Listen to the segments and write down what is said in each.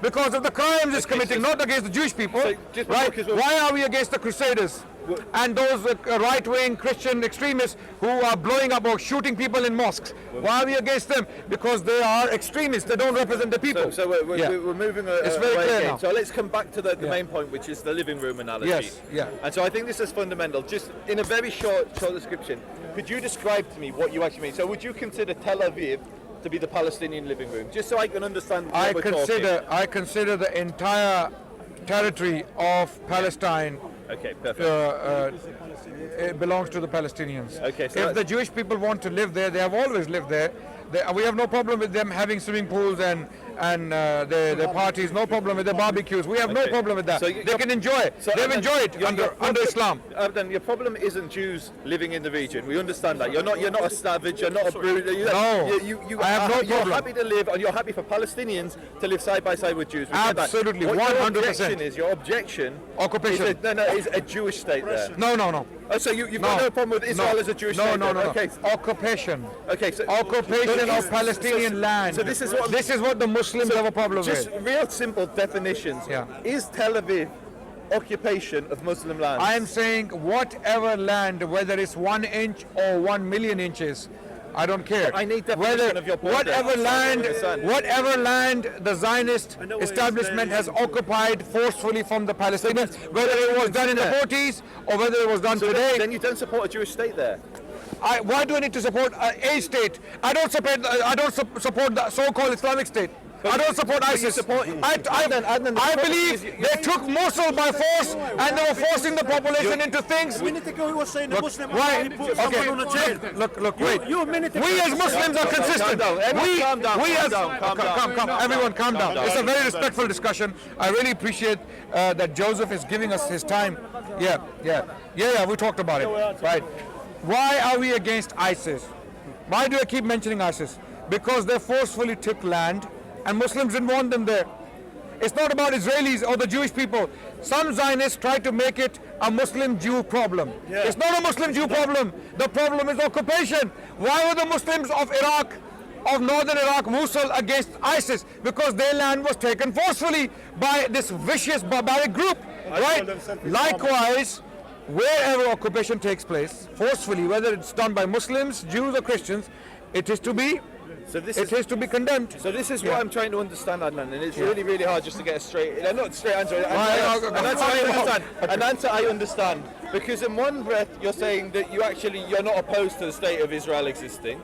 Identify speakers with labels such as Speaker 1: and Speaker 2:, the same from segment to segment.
Speaker 1: because of the crimes it's committing, not against the Jewish people, right? Why are we against the Crusaders and those right-wing Christian extremists who are blowing up or shooting people in mosques? Why are we against them? Because they are extremists. They don't represent the people.
Speaker 2: So we're moving
Speaker 1: it's very
Speaker 2: away
Speaker 1: clear
Speaker 2: again.
Speaker 1: now.
Speaker 2: So let's come back to the main point, which is the living room analogy.
Speaker 1: Yes, yeah.
Speaker 2: And so I think this is fundamental. Just in a very short description, could you describe to me what you actually mean? So would you consider Tel Aviv to be the Palestinian living room, just so I can understand what we're talking?
Speaker 1: I consider the entire territory of Palestine.
Speaker 2: Okay, perfect.
Speaker 1: It belongs to the Palestinians.
Speaker 2: Okay, so
Speaker 1: if the Jewish people want to live there, they have always lived there. We have no problem with them having swimming pools and their parties. No problem with their barbecues. We have no problem with that. So they can enjoy it. So they've enjoyed it under Islam.
Speaker 2: Adnan, your problem isn't Jews living in the region. We understand that. You're not a savage. You're not a brute.
Speaker 1: No, I have no problem.
Speaker 2: You're happy to live, and you're happy for Palestinians to live side by side with Jews.
Speaker 1: Absolutely, 100%.
Speaker 2: Your objection
Speaker 1: occupation.
Speaker 2: Is a Jewish state there.
Speaker 1: No.
Speaker 2: Oh, so you've got no problem with Israel as a Jewish state?
Speaker 1: No.
Speaker 2: Okay.
Speaker 1: Occupation.
Speaker 2: Okay. So
Speaker 1: occupation of Palestinian land.
Speaker 2: So this is what
Speaker 1: the Muslims have a problem
Speaker 2: just
Speaker 1: with.
Speaker 2: Just real simple definitions.
Speaker 1: Yeah.
Speaker 2: Is Tel Aviv occupation of Muslim land?
Speaker 1: I am saying whatever land, whether it's 1 inch or 1 million inches, I don't care.
Speaker 2: I need definition of your point.
Speaker 1: Whatever land the Zionist establishment has occupied forcefully from the Palestinians, whether it was done in the 40s or whether it was done today.
Speaker 2: Then you don't support a Jewish state there.
Speaker 1: Why do I need to support a state? I don't support the so-called Islamic State. I don't support ISIS. I believe they took Mosul by force and they were forcing the population into things.
Speaker 3: A minute ago he was saying the Muslim
Speaker 1: put someone on a jail. Look, wait. We as Muslims are consistent. Everyone calm down. It's a very respectful discussion. I really appreciate that Joseph is giving us his time. Yeah, we talked about it. Right. Why are we against ISIS? Why do I keep mentioning ISIS? Because they forcefully took land and Muslims didn't want them there. It's not about Israelis or the Jewish people. Some Zionists try to make it a Muslim-Jew problem. Yeah. It's not a Muslim-Jew problem. The problem is occupation. Why were the Muslims of Iraq, of northern Iraq, Mosul, against ISIS? Because their land was taken forcefully by this vicious, barbaric group. Right? Likewise, wherever occupation takes place, forcefully, whether it's done by Muslims, Jews or Christians, it is to be condemned.
Speaker 2: So this is what I'm trying to understand, Adnan, and it's really, really hard just to get a straight answer. An answer I understand, because in one breath you're saying that you're not opposed to the state of Israel existing.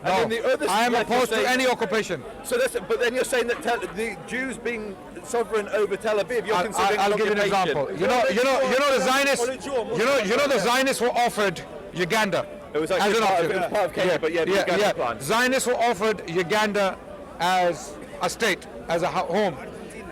Speaker 1: No,
Speaker 2: and then the other
Speaker 1: I am opposed to any occupation.
Speaker 2: So but then you're saying that the Jews being sovereign over Tel Aviv, you're considering
Speaker 1: I'll give you an example. You know the Zionists were offered Uganda.
Speaker 2: It was actually part of Kenya, but the Uganda plan.
Speaker 1: Zionists were offered Uganda as a state, as a home.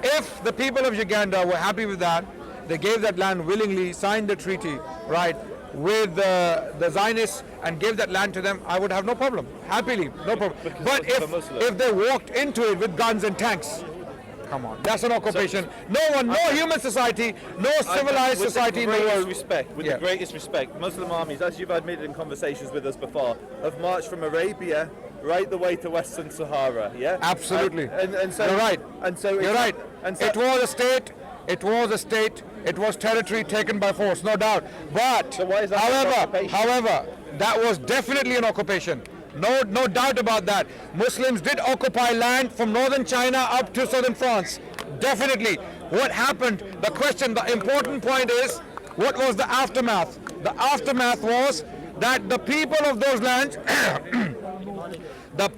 Speaker 1: If the people of Uganda were happy with that, they gave that land willingly, signed the treaty, right, with the Zionists and gave that land to them, I would have no problem, happily, no problem. But if they walked into it with guns and tanks, come on, that's an occupation. No human society, no civilized society in the world.
Speaker 2: With the greatest respect, Muslim armies, as you've admitted in conversations with us before, have marched from Arabia right the way to Western Sahara. Yeah,
Speaker 1: absolutely.
Speaker 2: And so
Speaker 1: you're right.
Speaker 2: And so
Speaker 1: you're right. And so, it was a state. It was territory taken by force, no doubt. But
Speaker 2: so why is that
Speaker 1: however, that was definitely an occupation. No doubt about that. Muslims did occupy land from northern China up to southern France. Definitely. What happened? The important point is, what was the aftermath? The aftermath was that the people of those lands, the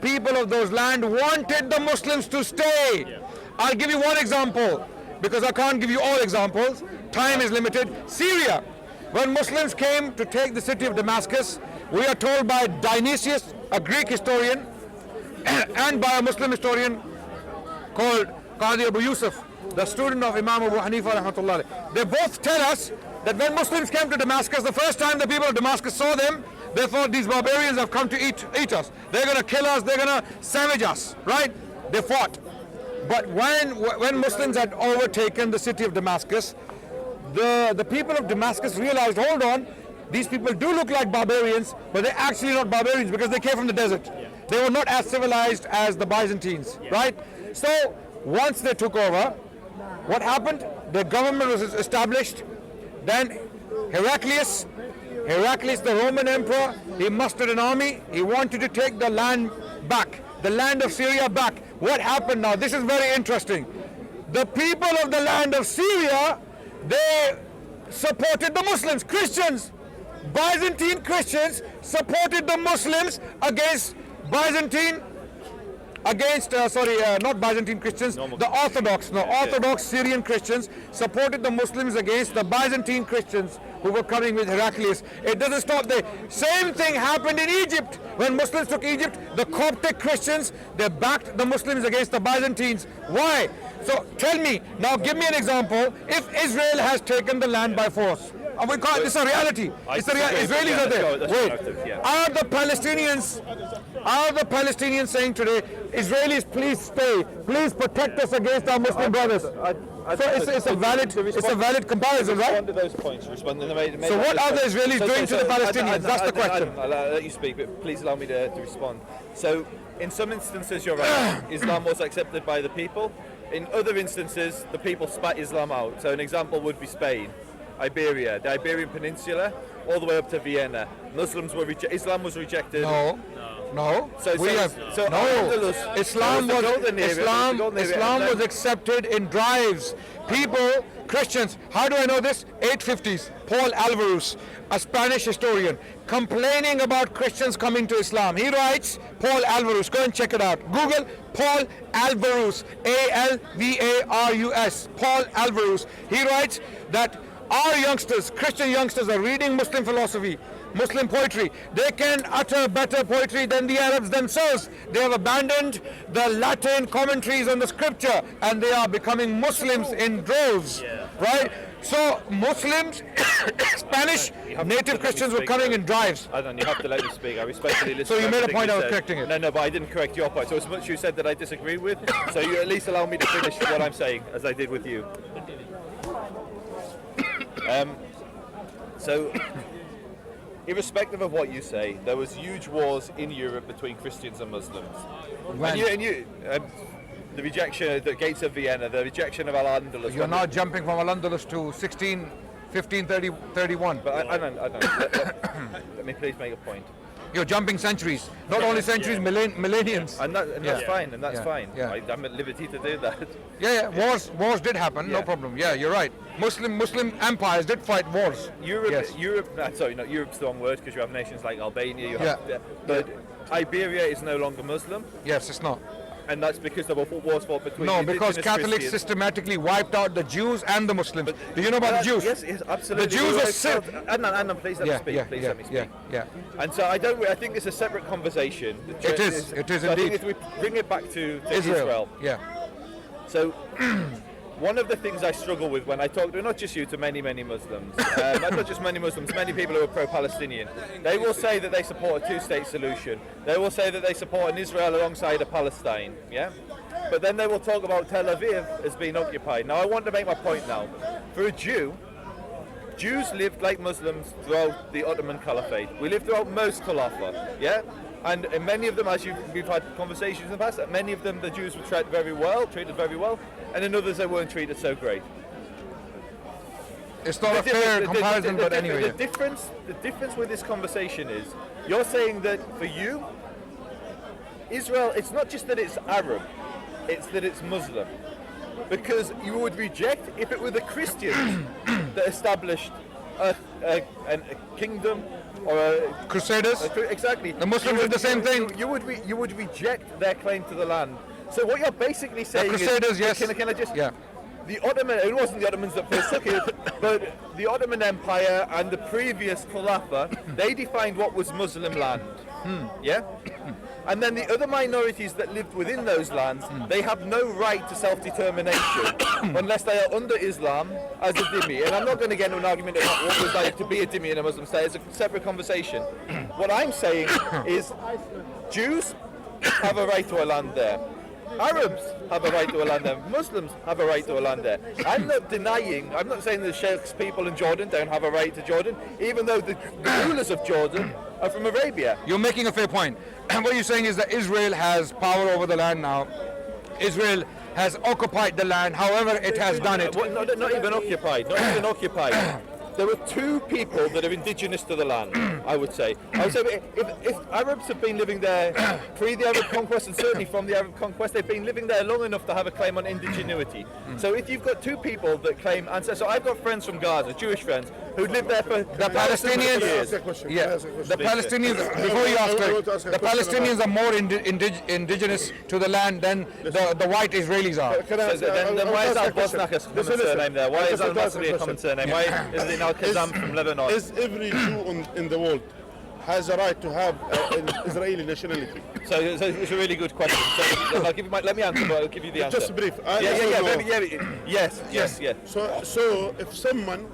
Speaker 1: people of those land wanted the Muslims to stay. I'll give you one example, because I can't give you all examples. Time is limited. Syria. When Muslims came to take the city of Damascus, we are told by Dionysius, a Greek historian, and by a Muslim historian called Qadi Abu Yusuf, the student of Imam Abu Hanifa rahmatullah. They both tell us that when Muslims came to Damascus, the first time the people of Damascus saw them, they thought these barbarians have come to eat us. They're going to kill us, they're going to savage us, right? They fought. But when Muslims had overtaken the city of Damascus, the people of Damascus realized, hold on, these people do look like barbarians, but they're actually not barbarians because they came from the desert. they were not as civilized as the Byzantines, right? So once they took over, what happened? The government was established. Then Heraclius, the Roman emperor, he mustered an army. He wanted to take the land back, the land of Syria back. What happened now? This is very interesting. The people of the land of Syria, they supported the Muslims, Christians. Byzantine Christians supported the Muslims against not Byzantine Christians, the Orthodox Syrian Christians supported the Muslims against the Byzantine Christians who were coming with Heraclius. It doesn't stop there. Same thing happened in Egypt. When Muslims took Egypt, the Coptic Christians, they backed the Muslims against the Byzantines. Why? So tell me, now give me an example, if Israel has taken the land by force. We call it, it's a reality. Israelis are there. Wait, are the Palestinians saying today, Israelis, please stay, please protect us against our Muslim brothers? It's a valid comparison, right?
Speaker 2: Respond to those points.
Speaker 1: So what are the Israelis doing to the Palestinians? That's the question.
Speaker 2: I'll let you speak, but please allow me to respond. So in some instances, you're right. Islam was accepted by the people. In other instances, the people spat Islam out. So an example would be Spain. Iberia, the Iberian Peninsula, all the way up to Vienna. Islam was rejected.
Speaker 1: No. Islam was accepted in drives. People, Christians, how do I know this? 850s, Paul Alvarez, a Spanish historian, complaining about Christians coming to Islam. He writes, Paul Alvarez, go and check it out. Google Paul Alvarez, Alvarus, Paul Alvarez. He writes that our youngsters, Christian youngsters, are reading Muslim philosophy, Muslim poetry. They can utter better poetry than the Arabs themselves. They have abandoned the Latin commentaries on the scripture and they are becoming Muslims in droves, right? So Muslims, Spanish native Christians were coming in drives.
Speaker 2: Adnan, you have to let me speak. I respectfully listen.
Speaker 1: So you made a point, I was correcting it.
Speaker 2: No, but I didn't correct your point. So as much you said that I disagree with, so you at least allow me to finish what I'm saying, as I did with you. So, irrespective of what you say, there was huge wars in Europe between Christians and Muslims. The rejection, the gates of Vienna, the rejection of Al-Andalus.
Speaker 1: You're now jumping from Al-Andalus to 1531.
Speaker 2: But let me please make a point.
Speaker 1: You're jumping centuries, not only centuries, millenniums.
Speaker 2: And that's fine, fine.
Speaker 1: Yeah.
Speaker 2: I'm at liberty to do that.
Speaker 1: Wars did happen, no problem. Yeah, you're right. Muslim empires did fight wars.
Speaker 2: Europe's the wrong word because you have nations like Albania, but Iberia is no longer Muslim.
Speaker 1: Yes, it's not.
Speaker 2: And that's because there were wars fought between
Speaker 1: because Catholics
Speaker 2: Christians.
Speaker 1: Systematically wiped out the Jews and the Muslims. Do you know about the Jews?
Speaker 2: Yes, absolutely.
Speaker 1: The Jews are
Speaker 2: Adnan, please let me speak. Please let me speak. And so I think it's a separate conversation.
Speaker 1: It is
Speaker 2: so
Speaker 1: indeed.
Speaker 2: I think if we bring it back to Israel.
Speaker 1: Yeah.
Speaker 2: So one of the things I struggle with when I talk to, not just you, to many Muslims, not just many Muslims, many people who are pro-Palestinian, they will say that they support a two-state solution. They will say that they support an Israel alongside a Palestine, But then they will talk about Tel Aviv as being occupied. Now I want to make my point now. For a Jew, Jews lived like Muslims throughout the Ottoman Caliphate. We lived throughout most Khilafah, And in many of them, as we've had conversations in the past, many of them the Jews were treated very well, and in others they weren't treated so great.
Speaker 1: It's not a fair comparison, but anyway.
Speaker 2: The difference with this conversation is, you're saying that for you, Israel, it's not just that it's Arab, it's that it's Muslim. Because you would reject, if it were the Christians that established a kingdom, or
Speaker 1: Crusaders.
Speaker 2: Exactly.
Speaker 1: The Muslims did the same thing.
Speaker 2: You would reject their claim to the land. So what you're basically saying
Speaker 1: Crusaders,
Speaker 2: is,
Speaker 1: yes.
Speaker 2: Can I just?
Speaker 1: Yeah.
Speaker 2: The Ottoman. It wasn't the Ottomans that first took it, but the Ottoman Empire and the previous Khilafah, they defined what was Muslim land. And then the other minorities that lived within those lands, they have no right to self-determination unless they are under Islam as a dhimmi. And I'm not going to get into an argument about what it was like to be a dhimmi in a Muslim state. It's a separate conversation. What I'm saying is Jews have a right to a land there. Arabs have a right to a land there. Muslims have a right to a land there. I'm not denying, I'm not saying the Sheikh's people in Jordan don't have a right to Jordan, even though the rulers of Jordan are from Arabia.
Speaker 1: You're making a fair point. And what you're saying is that Israel has power over the land now. Israel has occupied the land, however it has done it.
Speaker 2: Well, not even occupied, not even occupied. There were two people that are indigenous to the land, I would say. If Arabs have been living there pre the Arab conquest and certainly from the Arab conquest, they've been living there long enough to have a claim on indigenuity. So if you've got two people that claim ancestry, so I've got friends from Gaza, Jewish friends, who lived there for
Speaker 1: The Palestinians, the Palestinians, before you ask the Palestinians are more indigenous to the land than the white Israelis are.
Speaker 2: Then why is Al-Bosnak a common surname there? Why is Al-Masri a common surname? Why is it Al-Kazam from Lebanon?
Speaker 3: Is every Jew in the world has a right to have an Israeli nationality?
Speaker 2: So it's a really good question. So I'll give you let me answer, but I'll give you the answer.
Speaker 3: Just brief.
Speaker 2: Yes.
Speaker 3: So if someone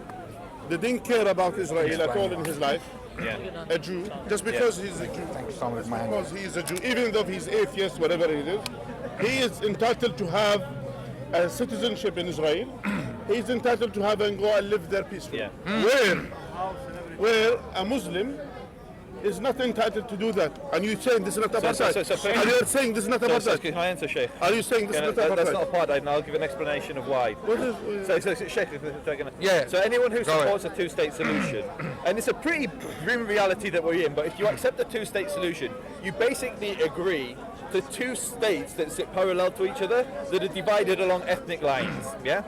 Speaker 3: didn't care about Israel at all in his life, a Jew, just because he's a Jew, because he is a Jew, even though he's atheist, whatever it is, he is entitled to have a citizenship in Israel. He's entitled to have and go and live there peacefully. Where a Muslim is not entitled to do that. And you're saying this is not apartheid. And you're saying this is not apartheid.
Speaker 2: Can I answer, Sheikh?
Speaker 3: Are you saying this is not apartheid?
Speaker 2: That's not apartheid, and I'll give an explanation of why. Sheikh, so anyone who supports a two-state solution, and it's a pretty grim reality that we're in, but if you accept the two-state solution, you basically agree to two states that sit parallel to each other that are divided along ethnic lines. Yeah.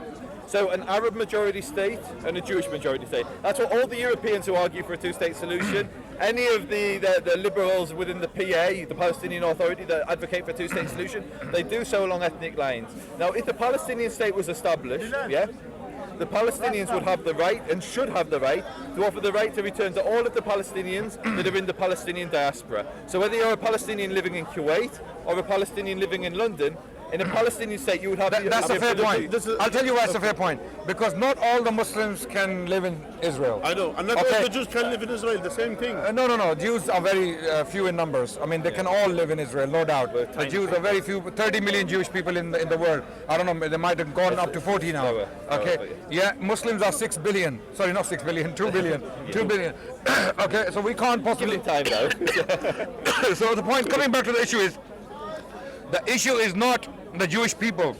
Speaker 2: So an Arab majority state and a Jewish majority state. That's what all the Europeans who argue for a two-state solution, any of the liberals within the PA, the Palestinian Authority, that advocate for a two-state solution, they do so along ethnic lines. Now, if the Palestinian state was established, the Palestinians would have the right and should have the right to offer the right to return to all of the Palestinians that are in the Palestinian diaspora. So whether you're a Palestinian living in Kuwait or a Palestinian living in London, in a Palestinian state, you would have.
Speaker 1: That's a fair point. I'll tell you why it's a fair point. Because not all the Muslims can live in Israel.
Speaker 3: I know, and not all the Jews can live in Israel. The same thing.
Speaker 1: No. Jews are very few in numbers. I mean, they can all live in Israel, no doubt. The Jews are very few. 30 million Jewish people in the world. I don't know. They might have gone up to 40 now. Okay. Yeah, Muslims are 6 billion. Sorry, not 6 billion. 2 billion. 2 billion. Okay, so we can't possibly.
Speaker 2: Time though.
Speaker 1: So the point, coming back to the issue is not the Jewish people.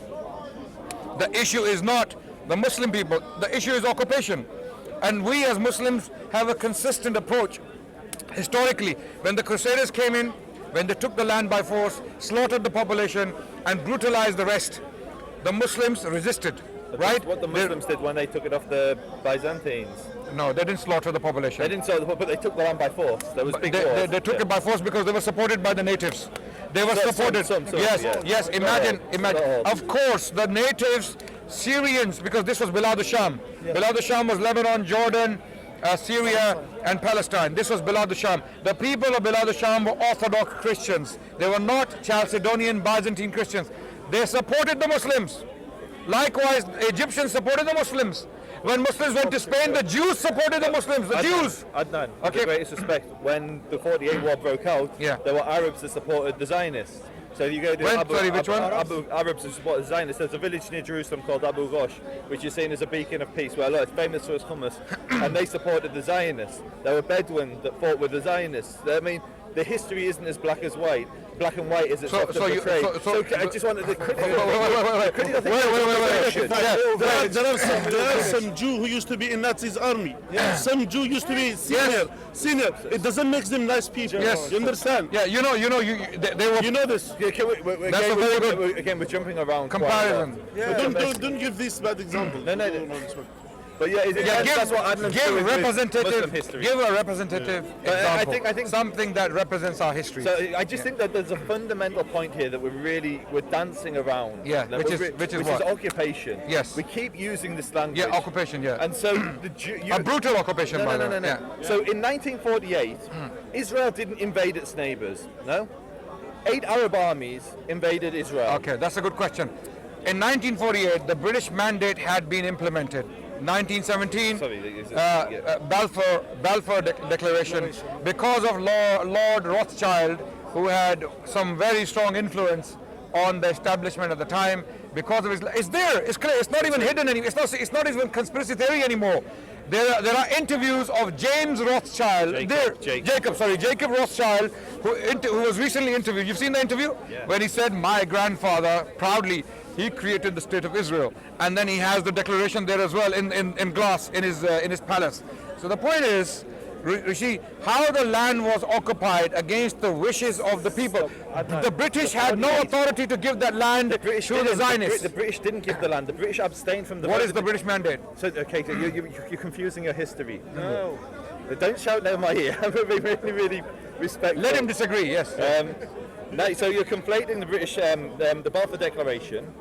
Speaker 1: The issue is not the Muslim people. The issue is occupation. And we as Muslims have a consistent approach. Historically, when the Crusaders came in, when they took the land by force, slaughtered the population and brutalized the rest, the Muslims resisted. Right?
Speaker 2: What the Muslims did when they took it off the Byzantines.
Speaker 1: No, they didn't slaughter the population.
Speaker 2: They didn't slaughter the population, but they took the land by force. There was big wars.
Speaker 1: They took it by force because they were supported by the natives. They were supported. Yes. Imagine. Of course, the natives, Syrians, because this was Bilad al-Sham. Bilad al-Sham was Lebanon, Jordan, Syria, and Palestine. This was Bilad al-Sham. The people of Bilad al-Sham were Orthodox Christians. They were not Chalcedonian, Byzantine Christians. They supported the Muslims. Likewise, Egyptians supported the Muslims. When Muslims went to Spain, the Jews supported the Muslims. The Jews.
Speaker 2: Adnan, with the greatest respect, when the 48 war broke out, there were Arabs that supported the Zionists. So you go to Arabs who support the Zionists. There's a village near Jerusalem called Abu Ghosh, which is seen as a beacon of peace. Well, it's famous for its hummus, and they supported the Zionists. There were Bedouin that fought with the Zionists. I mean, the history isn't as black and white as it's often portrayed. I just wanted to
Speaker 3: There are some Jew who used to be in Nazi's army. Some Jew used to be senior. It doesn't make them nice people. You understand?
Speaker 1: Yeah, they were.
Speaker 3: You know this.
Speaker 1: That's a very good.
Speaker 2: Again, we're jumping around.
Speaker 1: Comparison.
Speaker 3: Don't give this bad example.
Speaker 2: But that's what Adnan's
Speaker 1: give representative
Speaker 2: history.
Speaker 1: Give a representative example.
Speaker 2: I think
Speaker 1: something that represents our history.
Speaker 2: So I just think that there's a fundamental point here that we're dancing around.
Speaker 1: Yeah, which is what?
Speaker 2: Occupation.
Speaker 1: Yes.
Speaker 2: We keep using this language.
Speaker 1: Yeah, occupation. Yeah.
Speaker 2: And so
Speaker 1: a brutal occupation.
Speaker 2: No.
Speaker 1: Yeah.
Speaker 2: So in 1948, Israel didn't invade its neighbours. No. 8 Arab armies invaded Israel.
Speaker 1: Okay, that's a good question. In 1948, the British mandate had been implemented. 1917, Balfour Declaration, because of Lord Rothschild, who had some very strong influence on the establishment at the time because of his. It's there. It's clear. It's not even hidden anymore. It's not even conspiracy theory anymore. There are interviews of James Rothschild. Jacob Rothschild, who was recently interviewed. You've seen the interview?
Speaker 2: Yeah.
Speaker 1: When he said, my grandfather, proudly, he created the state of Israel. And then he has the declaration there as well in glass in his palace. So the point is, Rishi, how the land was occupied against the wishes of the people. The British had no authority to give that land to the Zionists.
Speaker 2: The British didn't give the land. The British abstained from the.
Speaker 1: What is the British mandate?
Speaker 2: So, okay, so you're confusing your history. No. Don't shout down my ear. I'm really, really respectful.
Speaker 1: Let him disagree, yes.
Speaker 2: No, so you're conflating the British, the Balfour Declaration,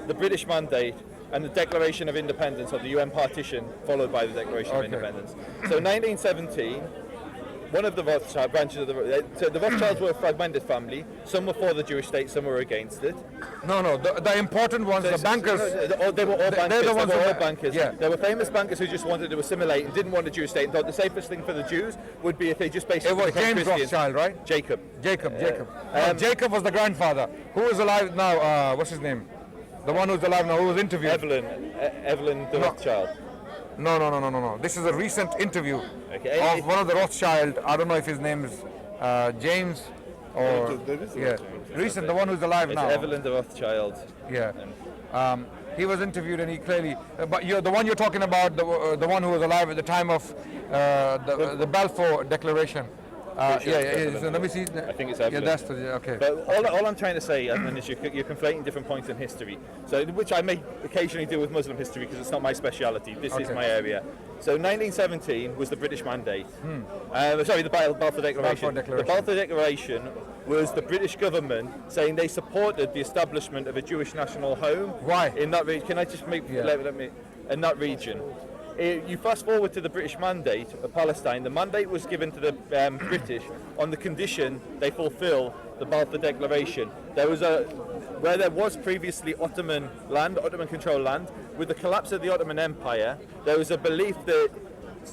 Speaker 2: the British mandate, and the Declaration of Independence, or the UN partition, followed by the Declaration of Independence. So 1917, one of the Rothschild branches of the Rothschilds were a fragmented family. Some were for the Jewish state, some were against it.
Speaker 1: No, the important ones, the bankers.
Speaker 2: They were all bankers.
Speaker 1: They're the ones
Speaker 2: they were all bankers.
Speaker 1: Yeah.
Speaker 2: There were famous bankers who just wanted to assimilate and didn't want a Jewish state and thought the safest thing for the Jews would be if they just basically
Speaker 1: It was
Speaker 2: became
Speaker 1: James
Speaker 2: Christians.
Speaker 1: Rothschild, right?
Speaker 2: Jacob.
Speaker 1: Jacob was the grandfather. Who is alive now? What's his name? The one who's alive now, who was interviewed.
Speaker 2: Evelyn the Rothschild.
Speaker 1: No. This is a recent interview of one of the Rothschild. I don't know if his name is James or recent. The one who's alive now.
Speaker 2: Evelyn the Rothschild.
Speaker 1: Yeah. He was interviewed and he clearly. But the one you're talking about, the one who was alive at the time of the Balfour Declaration. So let me see.
Speaker 2: I think it's Evelyn.
Speaker 1: Yeah, that's okay.
Speaker 2: But all I'm trying to say, Adnan, is you're conflating different points in history. So, which I may occasionally do with Muslim history because it's not my speciality. This is my area. So 1917 was the British mandate. The Balfour Declaration. The Balfour Declaration was the British government saying they supported the establishment of a Jewish national home.
Speaker 1: Why?
Speaker 2: In that region. Can I just make let me in that region? You fast forward to the British mandate of Palestine. The mandate was given to the British on the condition they fulfill the Balfour Declaration. Where there was previously Ottoman controlled land, with the collapse of the Ottoman Empire, there was a belief that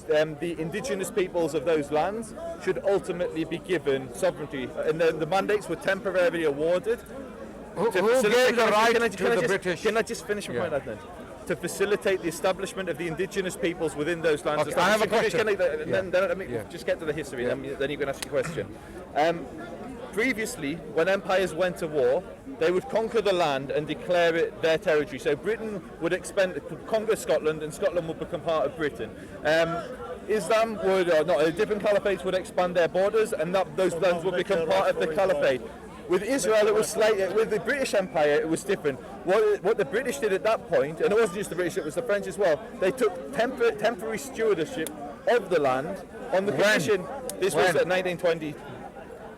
Speaker 2: the indigenous peoples of those lands should ultimately be given sovereignty, and the mandates were temporarily awarded.
Speaker 1: Who gave the right to the British?
Speaker 2: Can I just finish my point, Adnan? To facilitate the establishment of the indigenous peoples within those lands.
Speaker 1: Okay, I have a question.
Speaker 2: Then let me just get to the history, then you can ask your question. Previously, when empires went to war, they would conquer the land and declare it their territory. So Britain would conquer Scotland, and Scotland would become part of Britain. Islam different caliphates would expand their borders, and those lands would become part of the caliphate. With Israel, it was slightly. With the British Empire, it was different. What the British did at that point, and it wasn't just the British, it was the French as well. They took temporary stewardship of the land on the condition. This was at 1920.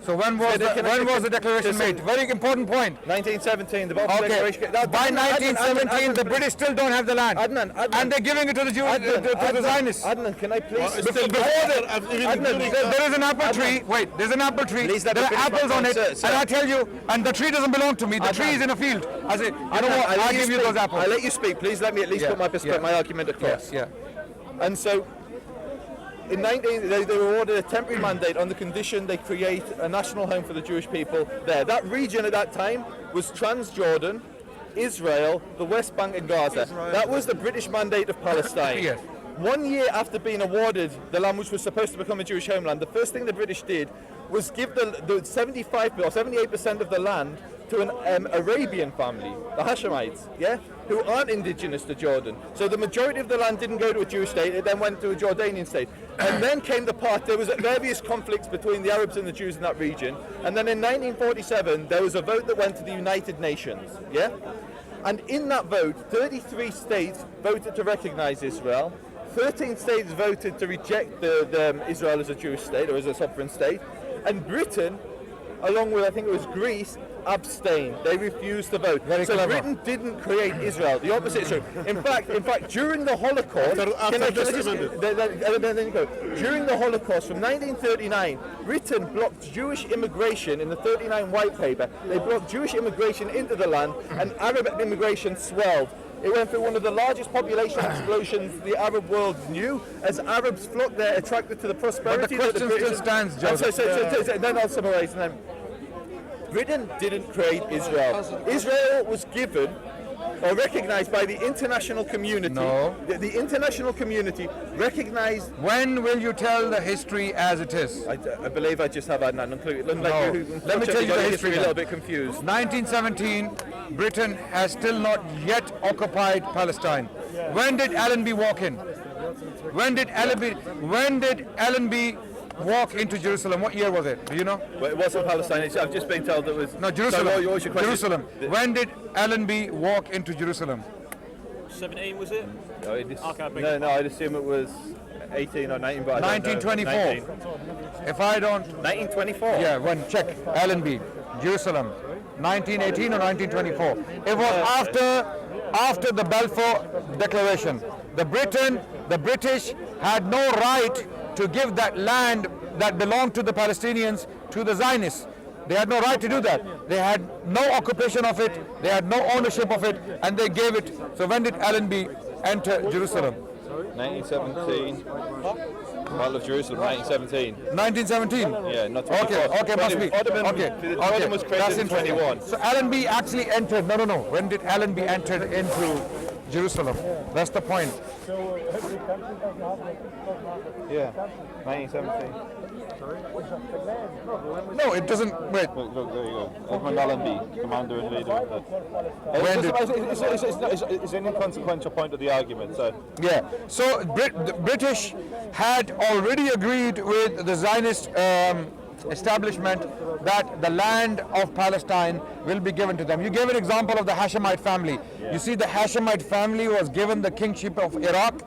Speaker 1: So when was the declaration made? Very important point.
Speaker 2: 1917, the Balfour Declaration.
Speaker 1: By 1917, the British still don't have the land.
Speaker 2: Adnan.
Speaker 1: And they're giving it to the Jews, to the Zionists.
Speaker 2: Adnan, can I please?
Speaker 1: There is an apple tree. Wait, there's an apple tree. There are apples on it, and I tell you, and the tree doesn't belong to me. The tree is in a field. I say, you know what? I'll give you those apples.
Speaker 2: I'll let you speak. Please let me at least put my argument across.
Speaker 1: Yeah.
Speaker 2: And so, in they were awarded a temporary mandate on the condition they create a national home for the Jewish people there. That region at that time was Transjordan, Israel, the West Bank and Gaza. That was the British mandate of Palestine.
Speaker 1: Yes.
Speaker 2: 1 year after being awarded the land which was supposed to become a Jewish homeland, the first thing the British did was give the 75 or 78% of the land to an Arabian family, the Hashemites, who aren't indigenous to Jordan. So the majority of the land didn't go to a Jewish state, it then went to a Jordanian state. And then came the part, there was various conflicts between the Arabs and the Jews in that region. And then in 1947, there was a vote that went to the United Nations, And in that vote, 33 states voted to recognize Israel. 13 states voted to reject Israel as a Jewish state or as a sovereign state. And Britain, along with, I think it was Greece, abstained. They refused to vote.
Speaker 1: Very clever.
Speaker 2: Britain didn't create Israel. The opposite is true. In fact, during the Holocaust, during the Holocaust from 1939, Britain blocked Jewish immigration in the 39 White Paper. They blocked Jewish immigration into the land, and Arab immigration swelled. It went through one of the largest population explosions the Arab world knew, as Arabs flocked there, attracted to the prosperity.
Speaker 1: But the question still stands, Joseph.
Speaker 2: Then I'll summarize. Britain didn't create Israel. Israel was given or recognized by the international community.
Speaker 1: No.
Speaker 2: The international community recognized.
Speaker 1: When will you tell the history as it is?
Speaker 2: I believe I just have Adnan included.
Speaker 1: No. Let me tell you the history.
Speaker 2: A little bit confused.
Speaker 1: 1917, Britain has still not yet occupied Palestine. When did Allenby walk in? When did Allenby walk into Jerusalem? What year was it? Do you know?
Speaker 2: Well, it wasn't Palestine. I've just been told it was.
Speaker 1: No, Jerusalem.
Speaker 2: So what was your question?
Speaker 1: Jerusalem. When did Allenby walk into Jerusalem?
Speaker 4: 17 was it?
Speaker 2: No, I'd assume it was 18 or 19, but I don't know.
Speaker 1: 1924. If I don't.
Speaker 2: 1924.
Speaker 1: Yeah, when check Allenby, Jerusalem, 1918 or 1924. It was after the Balfour Declaration. The British had no right to give that land that belonged to the Palestinians to the Zionists. They had no right to do that. They had no occupation of it, they had no ownership of it, and they gave it. So when did Allenby enter Jerusalem?
Speaker 2: 1917. Battle of Jerusalem, 1917.
Speaker 1: 1917?
Speaker 2: Yeah, not 24.
Speaker 1: Okay, must be.
Speaker 2: Ottoman was created in 21.
Speaker 1: So Allenby actually entered, no. When did Allenby enter into Jerusalem? That's the point.
Speaker 2: Yeah, 1917.
Speaker 1: No, it doesn't. Wait.
Speaker 2: Look, there you go. Edmund Allenby, commander and leader. It's an inconsequential point of the argument. So
Speaker 1: Yeah. So the British had already agreed with the Zionist establishment that the land of Palestine will be given to them. You gave an example of the Hashemite family. Yeah. You see, the Hashemite family was given the kingship of Iraq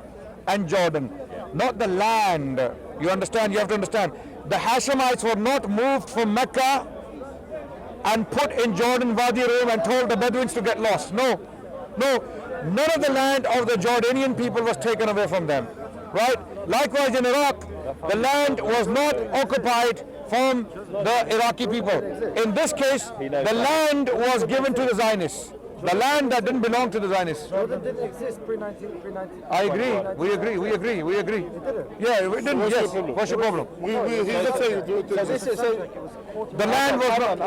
Speaker 1: and Jordan, not the land. You understand? You have to understand. The Hashemites were not moved from Mecca and put in Jordan Wadi Rum and told the Bedouins to get lost. No. None of the land of the Jordanian people was taken away from them. Right? Likewise in Iraq, the land was not occupied from the Iraqi people. In this case, the land was given to the Zionists. The land that didn't belong to the Zionists.
Speaker 5: Jordan didn't exist pre-19.
Speaker 1: I agree. We agree. Yeah, we didn't. Yes. What's your problem? The land was not.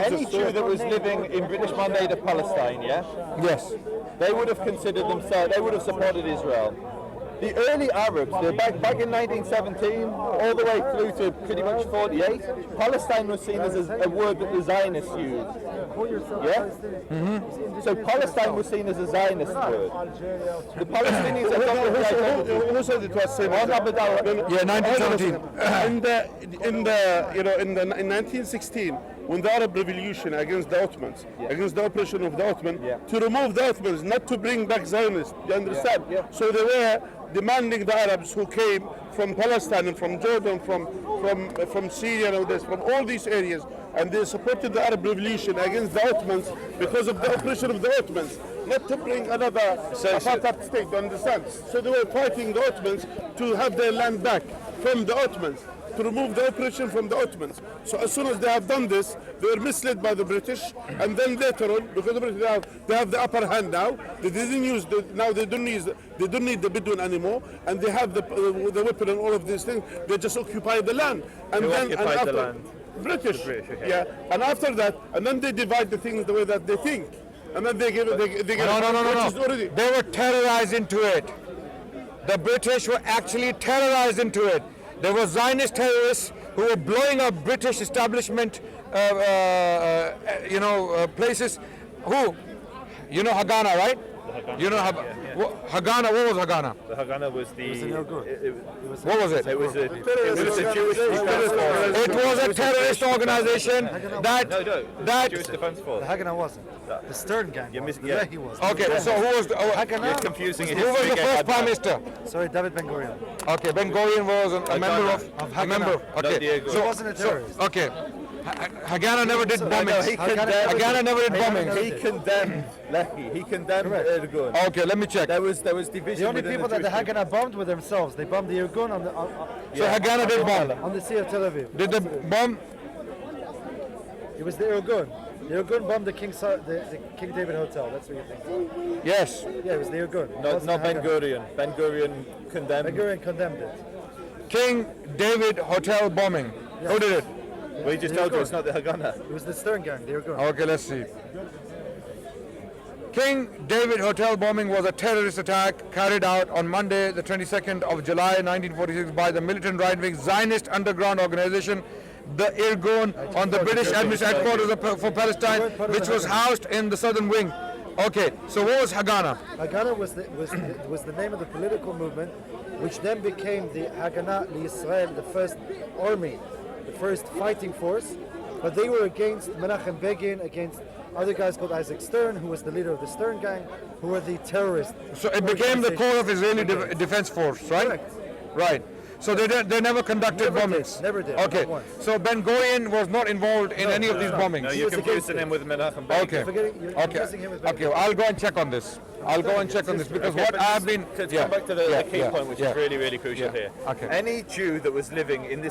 Speaker 2: Any Jew that was living in British Mandated Palestine,
Speaker 1: Yes.
Speaker 2: they would have considered themselves. They would have supported Israel. The early Arabs, back in 1917, all the way through to pretty much 48, Palestine was seen as a word that the Zionists used. Yeah? So Palestine was seen as a Zionist word. The Palestinians have got the identity.
Speaker 3: Who said it was same?
Speaker 1: Yeah, 1917.
Speaker 3: In 1916, when the Arab Revolution against the Ottomans, against the oppression of the Ottoman, to remove the Ottomans, not to bring back Zionists. You understand? So they were demanding the Arabs who came from Palestine and from Jordan, from Syria and all this, from all these areas, and they supported the Arab Revolution against the Ottomans because of the oppression of the Ottomans, not to bring another apartheid state. You understand? So they were fighting the Ottomans to have their land back from the Ottomans, to remove the oppression from the Ottomans. So as soon as they have done this, they were misled by the British, and then later on, because the British they have the upper hand now, they didn't use they don't need the Bedouin anymore, and they have the weapon and all of these things. They just occupy the land, and
Speaker 2: occupied the land?
Speaker 3: British,
Speaker 2: okay.
Speaker 3: yeah. And after that, and then they divide the things the way that they think, and then they give it.
Speaker 1: No. They were terrorized into it. The British were actually terrorized into it. There were Zionist terrorists who were blowing up British establishment, places. Who? You know Haganah, right? You know Haganah. What was Haganah?
Speaker 2: The Haganah was
Speaker 1: What was it?
Speaker 2: It was a Jewish defense force.
Speaker 1: It was a terrorist organization that
Speaker 2: Jewish defense force.
Speaker 5: The Haganah wasn't. The Stern gang.
Speaker 2: You're
Speaker 5: was.
Speaker 2: missing- yeah.
Speaker 5: He was.
Speaker 1: Okay, so who was
Speaker 2: You're confusing it.
Speaker 1: who was the first prime minister?
Speaker 5: Sorry, David Ben Gurion.
Speaker 1: Okay, Ben Gurion was a member of a member. Okay,
Speaker 2: Diego.
Speaker 5: He wasn't a terrorist.
Speaker 1: okay. Haganah never did bombings. Haganah never did bombings.
Speaker 2: He condemned Lehi. He condemned Erdogan.
Speaker 1: Okay, let me check.
Speaker 2: There was division.
Speaker 5: The only
Speaker 2: within
Speaker 5: people that the
Speaker 2: Jewish
Speaker 5: Haganah bombed were themselves. They bombed the Irgun
Speaker 1: So Haganah did bomb.
Speaker 5: on the Sea of Tel Aviv.
Speaker 1: Did the bomb?
Speaker 5: It was the Irgun. The Irgun bombed the King David Hotel. That's what you think.
Speaker 1: Yes.
Speaker 5: Yeah, it was the Irgun.
Speaker 2: Not Ben Gurion. Ben Gurion condemned.
Speaker 5: Ben Gurion condemned it.
Speaker 1: King David Hotel bombing. Who did it?
Speaker 2: We just
Speaker 5: They
Speaker 2: told
Speaker 5: were
Speaker 2: you it's
Speaker 5: good.
Speaker 2: not the Haganah.
Speaker 5: It was the Stern gang. They were good.
Speaker 1: Okay, let's see. King David Hotel bombing was a terrorist attack carried out on Monday, the 22nd of July 1946 by the militant right-wing Zionist underground organization, the Irgun, on the British administrative headquarters for Palestine, which was housed in the southern wing. Okay, so what was Haganah?
Speaker 5: Haganah was the name of the political movement, which then became the Haganah Israel, the first army, the first fighting force. But they were against Menachem Begin, against other guys called Isaac Stern, who was the leader of the Stern gang, who were the terrorists.
Speaker 1: So it became the core of Israeli defense force, right?
Speaker 5: Correct.
Speaker 1: Right. So they never conducted
Speaker 5: Never did,
Speaker 1: bombings.
Speaker 5: never did,
Speaker 1: Okay.
Speaker 5: not once.
Speaker 1: So Ben Gurion was not involved in any of these bombings.
Speaker 2: No, you're
Speaker 5: was against
Speaker 2: confusing
Speaker 5: it.
Speaker 2: him with Menachem Begin.
Speaker 1: Okay.
Speaker 5: You're
Speaker 1: Okay.
Speaker 5: confusing him with
Speaker 1: Okay. I'll go and check on this. I'll go and check on this because
Speaker 2: Okay,
Speaker 1: what
Speaker 2: but
Speaker 1: I've
Speaker 2: just
Speaker 1: been.
Speaker 2: to come back to the key point, which
Speaker 1: yeah.
Speaker 2: is really, really crucial
Speaker 1: Yeah.
Speaker 2: here.
Speaker 1: Okay.
Speaker 2: Any Jew that was living in this